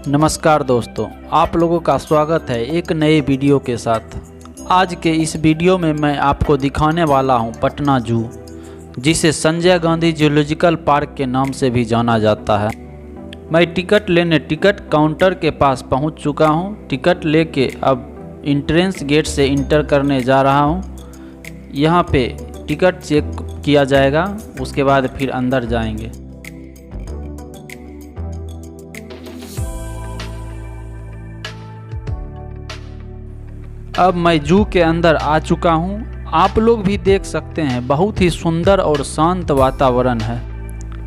नमस्कार दोस्तों, आप लोगों का स्वागत है एक नए वीडियो के साथ। आज के इस वीडियो में मैं आपको दिखाने वाला हूं पटना जू, जिसे संजय गांधी जूलॉजिकल पार्क के नाम से भी जाना जाता है। मैं टिकट लेने टिकट काउंटर के पास पहुंच चुका हूं। टिकट लेके अब इंट्रेंस गेट से इंटर करने जा रहा हूं। यहां पे टिकट चेक किया जाएगा, उसके बाद फिर अंदर जाएंगे। अब मैं जू के अंदर आ चुका हूँ। आप लोग भी देख सकते हैं, बहुत ही सुंदर और शांत वातावरण है।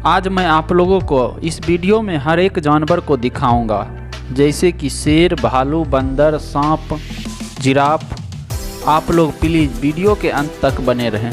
आज मैं आप लोगों को इस वीडियो में हर एक जानवर को दिखाऊंगा, जैसे कि शेर, भालू, बंदर, सांप, जिराफ। आप लोग प्लीज़ वीडियो के अंत तक बने रहें।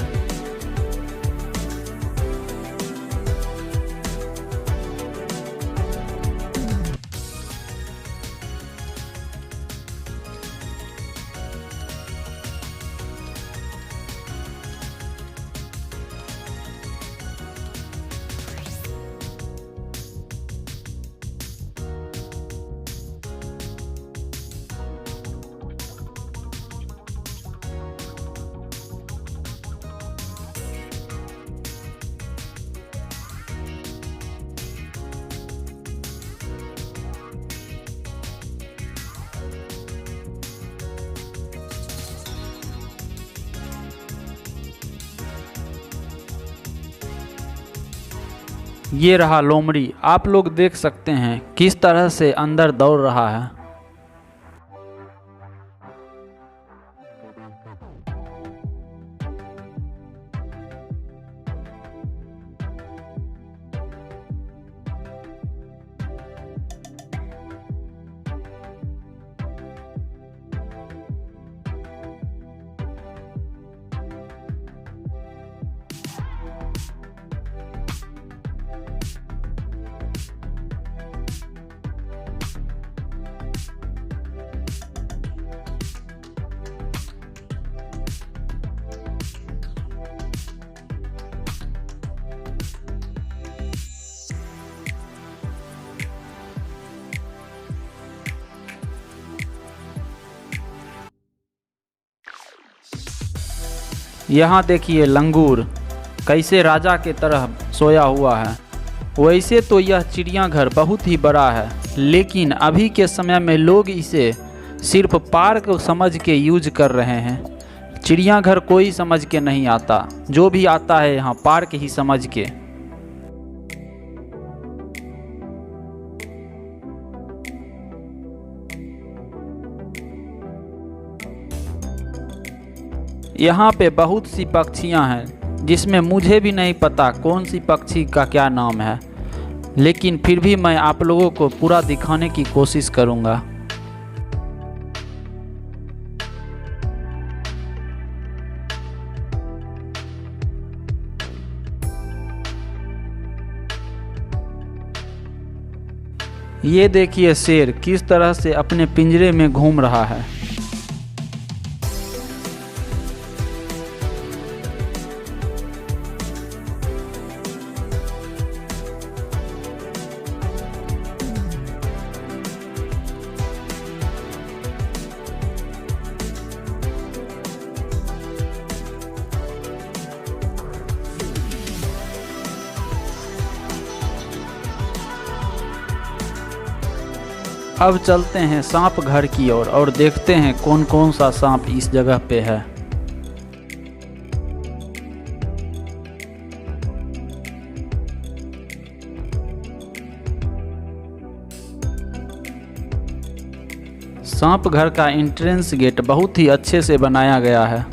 ये रहा लोमड़ी। आप लोग देख सकते हैं किस तरह से अंदर दौड़ रहा है। यहाँ देखिए लंगूर कैसे राजा के तरह सोया हुआ है। वैसे तो यह चिड़ियाघर बहुत ही बड़ा है, लेकिन अभी के समय में लोग इसे सिर्फ पार्क समझ के यूज कर रहे हैं। चिड़ियाघर कोई समझ के नहीं आता, जो भी आता है यहाँ पार्क ही समझ के। यहाँ पे बहुत सी पक्षियाँ हैं, जिसमें मुझे भी नहीं पता कौन सी पक्षी का क्या नाम है, लेकिन फिर भी मैं आप लोगों को पूरा दिखाने की कोशिश करूँगा। ये देखिए शेर किस तरह से अपने पिंजरे में घूम रहा है। अब चलते हैं सांप घर की ओर और देखते हैं कौन कौन सा सांप इस जगह पे है। सांप घर का एंट्रेंस गेट बहुत ही अच्छे से बनाया गया है।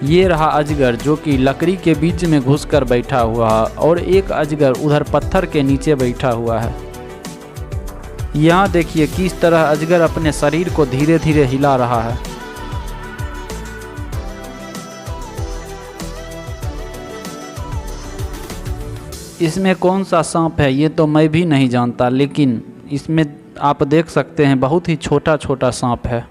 ये रहा अजगर जो कि लकड़ी के बीच में घुसकर बैठा हुआ है और एक अजगर उधर पत्थर के नीचे बैठा हुआ है। यहाँ देखिए किस तरह अजगर अपने शरीर को धीरे धीरे हिला रहा है। इसमें कौन सा सांप है ये तो मैं भी नहीं जानता, लेकिन इसमें आप देख सकते हैं बहुत ही छोटा छोटा सांप है।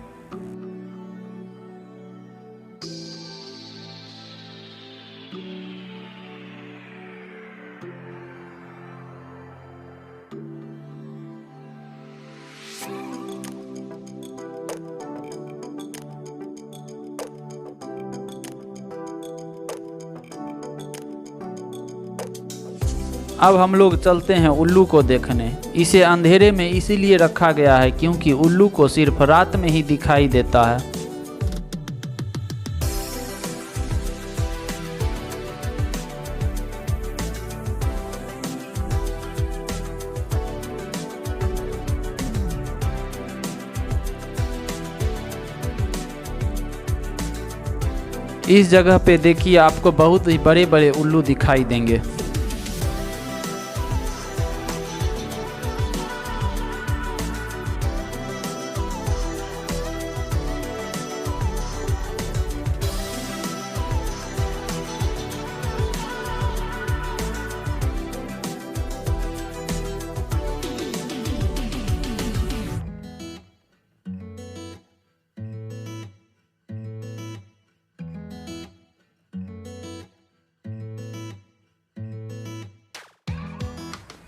अब हम लोग चलते हैं उल्लू को देखने। इसे अंधेरे में इसीलिए रखा गया है क्योंकि उल्लू को सिर्फ रात में ही दिखाई देता है। इस जगह पे देखिए आपको बहुत ही बड़े बड़े उल्लू दिखाई देंगे।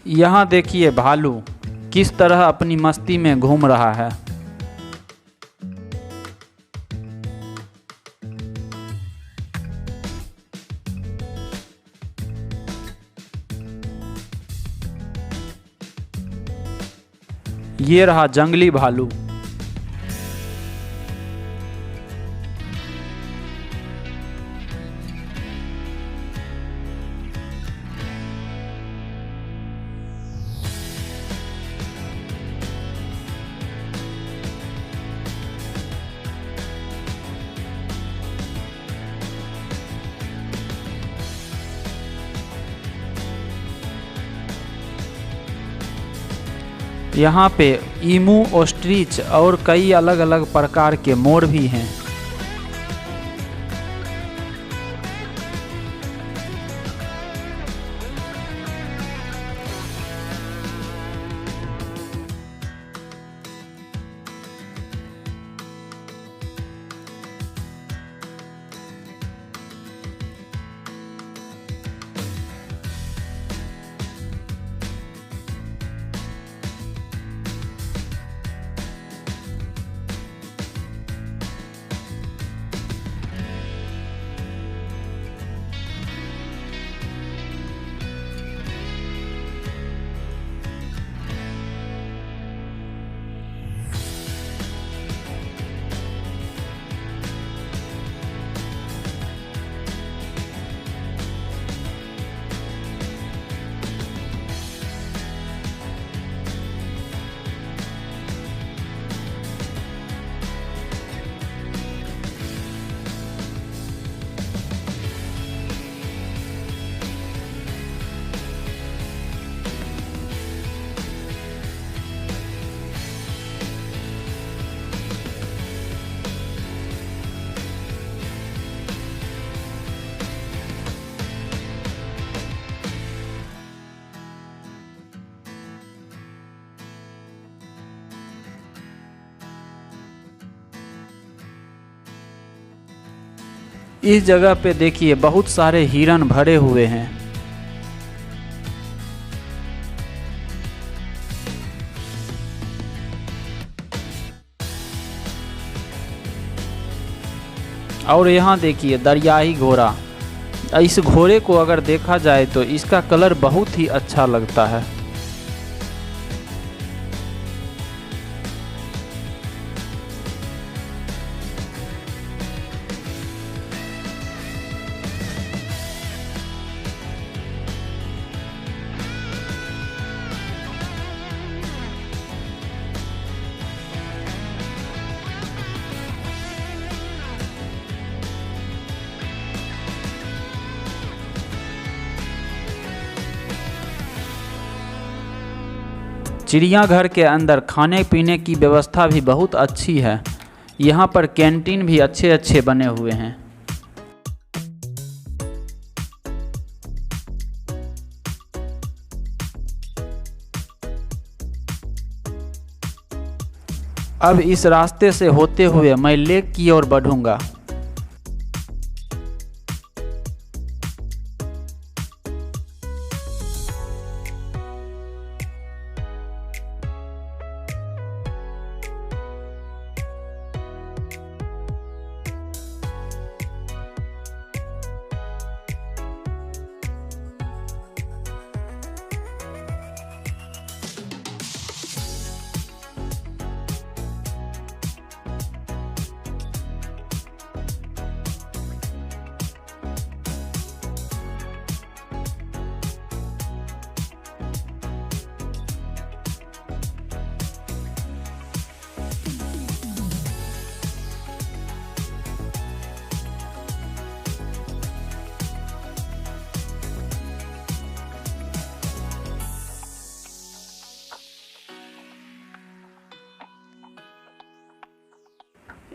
यहाँ देखिए भालू किस तरह अपनी मस्ती में घूम रहा है। ये रहा जंगली भालू। यहाँ पे ईमू, ऑस्ट्रिच और कई अलग अलग प्रकार के मोर भी हैं। इस जगह पे देखिए बहुत सारे हिरन भरे हुए हैं। और यहाँ देखिए दरियाई घोड़ा। इस घोड़े को अगर देखा जाए तो इसका कलर बहुत ही अच्छा लगता है। चिड़ियाघर के अंदर खाने पीने की व्यवस्था भी बहुत अच्छी है। यहाँ पर कैंटीन भी अच्छे अच्छे बने हुए हैं। अब इस रास्ते से होते हुए मैं लेक की ओर बढ़ूंगा।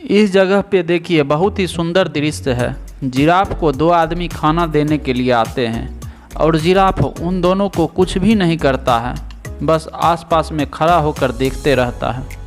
इस जगह पे देखिए बहुत ही सुंदर दृश्य है। जिराफ को दो आदमी खाना देने के लिए आते हैं और जिराफ उन दोनों को कुछ भी नहीं करता है, बस आसपास में खड़ा होकर देखते रहता है।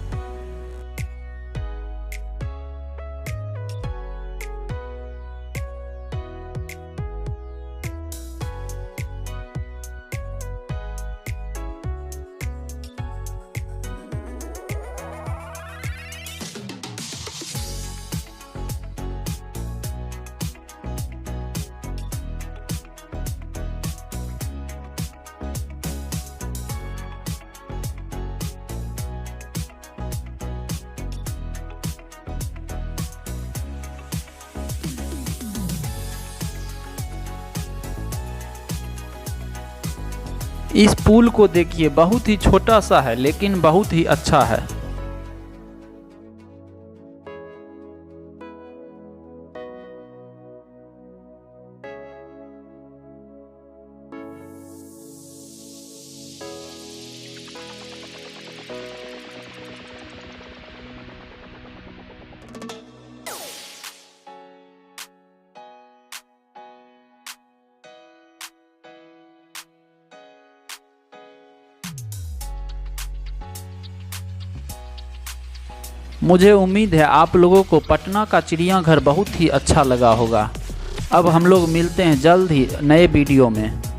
इस पुल को देखिए, बहुत ही छोटा सा है लेकिन बहुत ही अच्छा है। मुझे उम्मीद है आप लोगों को पटना का चिड़ियाघर बहुत ही अच्छा लगा होगा। अब हम लोग मिलते हैं जल्द ही नए वीडियो में।